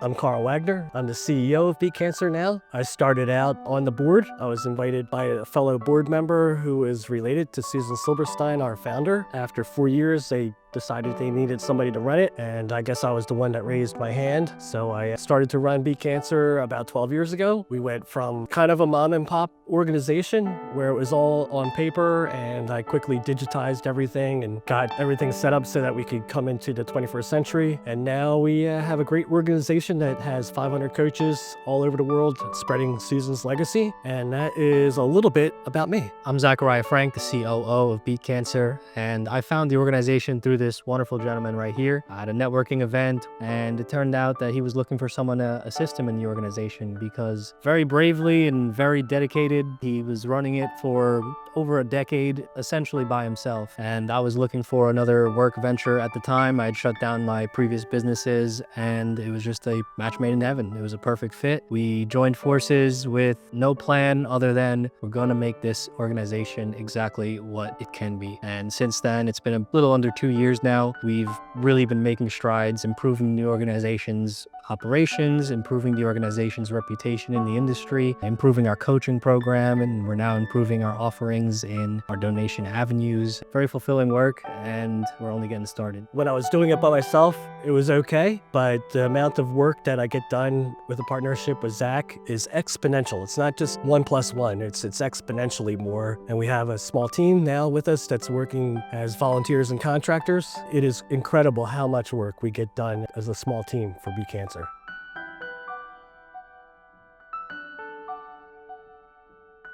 I'm Carl Wagner. I'm the CEO of BeatCancer now. I started out on the board. I was invited by a fellow board member who is related to Susan Silberstein, our founder. After 4 years, they decided they needed somebody to run it, and I guess I was the one that raised my hand. So I started to run BeatCancer about 12 years ago. We went from kind of a mom and pop organization where it was all on paper, and I quickly digitized everything and got everything set up so that we could come into the 21st century. And now we have a great organization that has 500 coaches all over the world spreading Susan's legacy. And that is a little bit about me. I'm Zachariah Frank, the COO of BeatCancer, and I found the organization through this wonderful gentleman right here at a networking event, and it turned out that he was looking for someone to assist him in the organization because very bravely and very dedicated, he was running it for over a decade, essentially by himself. And I was looking for another work venture at the time. I had shut down my previous businesses, and it was just a match made in heaven. It was a perfect fit. We joined forces with no plan other than we're going to make this organization exactly what it can be. And since then, it's been a little under 2 years now. We've really been making strides, improving the organization's operations, improving the organization's reputation in the industry, improving our coaching program, and we're now improving our offerings in our donation avenues. Very fulfilling work, and we're only getting started. When I was doing it by myself, it was okay, but the amount of work that I get done with a partnership with Zach is exponential. It's not just 1 + 1, it's exponentially more. And we have a small team now with us that's working as volunteers and contractors. It is incredible how much work we get done as a small team for BeatCancer.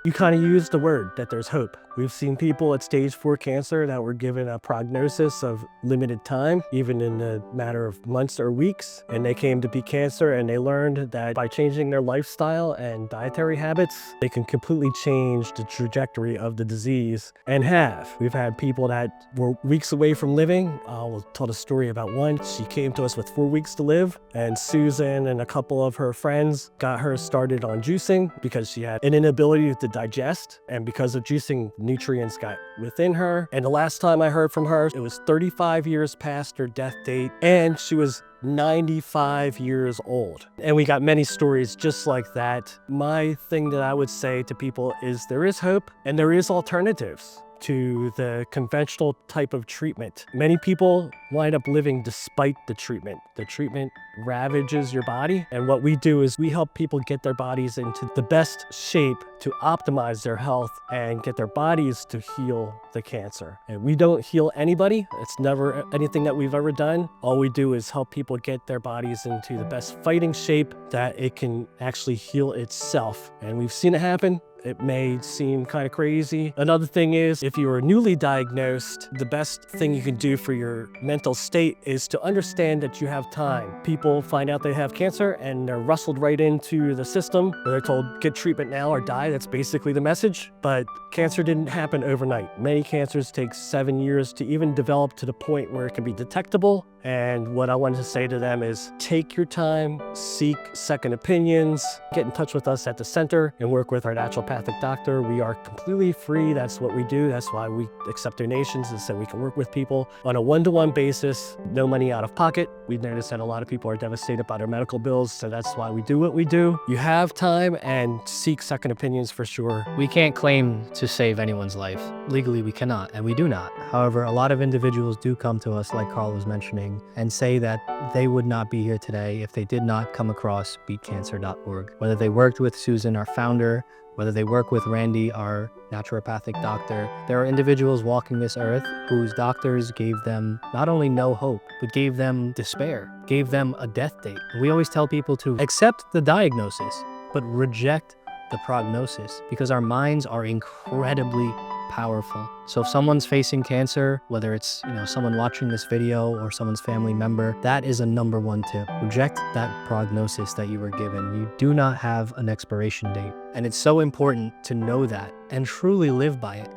You kind of used the word that there's hope. We've seen people at stage 4 cancer that were given a prognosis of limited time, even in a matter of months or weeks. And they came to BeatCancer and they learned that by changing their lifestyle and dietary habits, they can completely change the trajectory of the disease, and have. We've had people that were weeks away from living. I'll tell the story about one. She came to us with 4 weeks to live, and Susan and a couple of her friends got her started on juicing because she had an inability to digest, and because of juicing, nutrients got within her. And the last time I heard from her, it was 35 years past her death date, and she was 95 years old. And we got many stories just like that. My thing that I would say to people is there is hope and there is alternatives to the conventional type of treatment. Many people wind up living despite the treatment. The treatment ravages your body, and what we do is we help people get their bodies into the best shape to optimize their health and get their bodies to heal the cancer. And we don't heal anybody. It's never anything that we've ever done. All we do is help people get their bodies into the best fighting shape that it can actually heal itself. And we've seen it happen. It may seem kind of crazy. Another thing is, if you are newly diagnosed, the best thing you can do for your mental state is to understand that you have time. People find out they have cancer and they're rustled right into the system where they're told, get treatment now or die. That's basically the message. But cancer didn't happen overnight. Many cancers take 7 years to even develop to the point where it can be detectable. And what I wanted to say to them is take your time, seek second opinions, get in touch with us at the center and work with our naturopathic doctor. We are completely free. That's what we do. That's why we accept donations, and so we can work with people on a one-to-one basis, no money out of pocket. We've noticed that a lot of people are devastated by their medical bills, so that's why we do what we do. You have time, and seek second opinions for sure. We can't claim to save anyone's life. Legally, we cannot, and we do not. However, a lot of individuals do come to us, like Carl was mentioning, and say that they would not be here today if they did not come across BeatCancer.Org. Whether they worked with Susan, our founder, whether they work with Randy, our naturopathic doctor, there are individuals walking this earth whose doctors gave them not only no hope, but gave them despair, gave them a death date. We always tell people to accept the diagnosis, but reject the prognosis, because our minds are incredibly powerful. So if someone's facing cancer, whether it's someone watching this video or someone's family member, that is a #1 tip. Reject that prognosis that you were given. You do not have an expiration date. And it's so important to know that and truly live by it.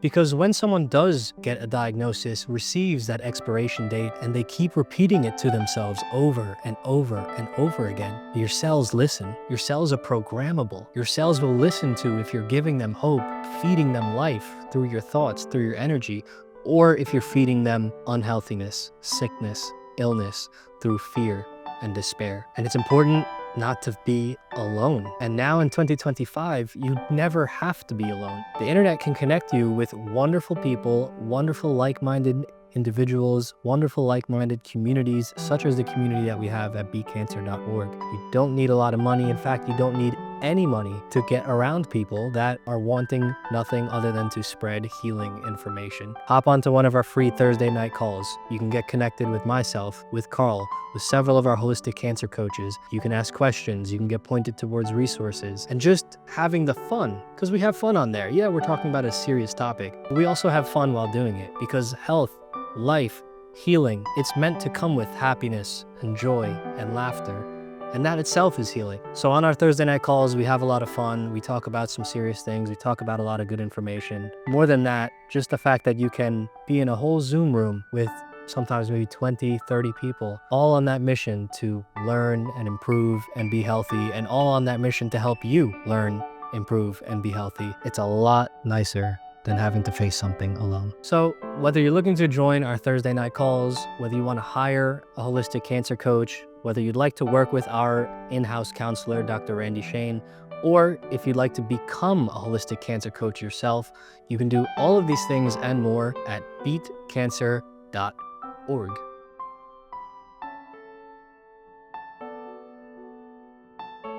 Because when someone does get a diagnosis, receives that expiration date, and they keep repeating it to themselves over and over and over again, your cells listen. Your cells are programmable. Your cells will listen to if you're giving them hope, feeding them life through your thoughts, through your energy, or if you're feeding them unhealthiness, sickness, illness through fear. and despair. And it's important not to be alone. And now in 2025, you never have to be alone. The internet can connect you with wonderful people, wonderful like-minded individuals, wonderful like-minded communities, such as the community that we have at BeatCancer.Org. You don't need a lot of money. In fact, you don't need any money to get around people that are wanting nothing other than to spread healing information. Hop onto one of our free Thursday night calls. You can get connected with myself, with Carl, with several of our holistic cancer coaches. You can ask questions, you can get pointed towards resources, and just having the fun, because we have fun on there. Yeah, we're talking about a serious topic, but we also have fun while doing it, because health, life, healing, it's meant to come with happiness and joy and laughter. And that itself is healing. So on our Thursday night calls, we have a lot of fun. We talk about some serious things. We talk about a lot of good information. More than that, just the fact that you can be in a whole Zoom room with sometimes maybe 20, 30 people, all on that mission to learn and improve and be healthy, and all on that mission to help you learn, improve, and be healthy. It's a lot nicer than having to face something alone. So whether you're looking to join our Thursday night calls, whether you want to hire a holistic cancer coach, whether you'd like to work with our in-house counselor, Dr. Randy Shane, or if you'd like to become a holistic cancer coach yourself, you can do all of these things and more at BeatCancer.Org.